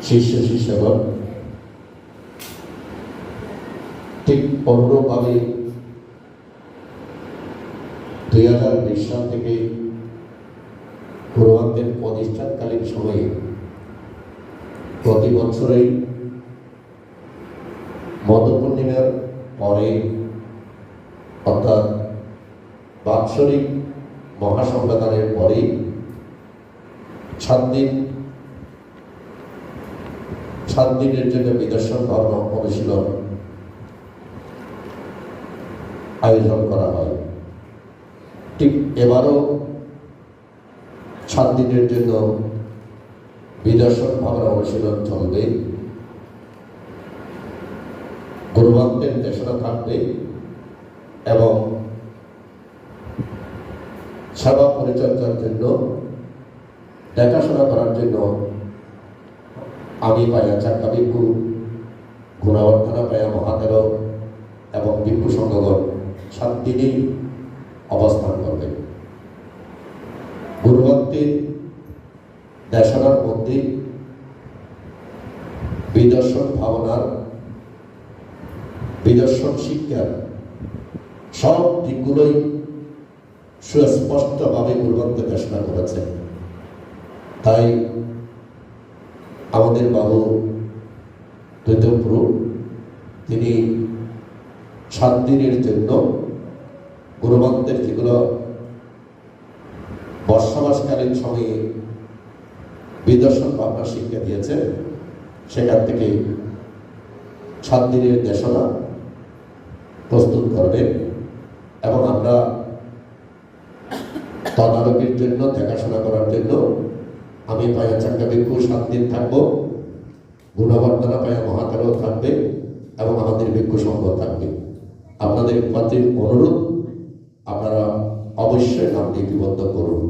শিষ্য শিষ্যগণ ঠিক অনুরূপভাবে 2020 সাল থেকে গুরুবান্তের প্রতিষ্ঠানকালীন সময়ে প্রতি বছরেই মধু পূর্ণিমার পরে অর্থাৎ বাৎসরিক মহাসম্মেলনের পরেই 7 দিনের জন্য নিদর্শন ধর্ম অনুশীলন আয়োজন করা হয়। ঠিক এবারও 7 দিনের জন্য নিদর্শন ভাবনা অনুশীলন চলবে। গুরুবান্তের দেশনা থাকবে এবং সেবা পরিচর্যার জন্য দেখাশোনা করার জন্য আমি পায়া চাক্কা ভিক্ষু, গুণবর্ধনা পায়া মহাতের এবং ভিক্ষু সংঘগণ 7 দিনই অবস্থান করবে। গুরুবান্তের দেশনার মধ্যে বিদর্শন ভাবনার, বিদর্শন শিক্ষার সব দিকগুলোই সুস্পষ্টভাবে গুরুবান্তে দেশনা করেছে। তাই আমাদের বাবু দ্বৈতপ্রভু তিনি 7 দিনের জন্য গুরুবান্তের যেগুলো বর্ষাবাসকালীন সময়ে বিদর্শন ভাবনা শিক্ষা দিয়েছে সেখান থেকে 7 দিনের দেশনা প্রস্তুত করবেন এবং আমরা তদারকির জন্য, দেখাশোনা করার জন্য আমি পায়া চাক্কা ভিক্ষু 7 দিন থাকবো, গুণবর্ধনা পায়া মহাতেরও থাকবে এবং আমাদের ভিক্ষু সংঘ থাকবে। আপনাদের প্রতি অনুরোধ, আপনারা অবশ্যই নাম লিপিবদ্ধ করুন।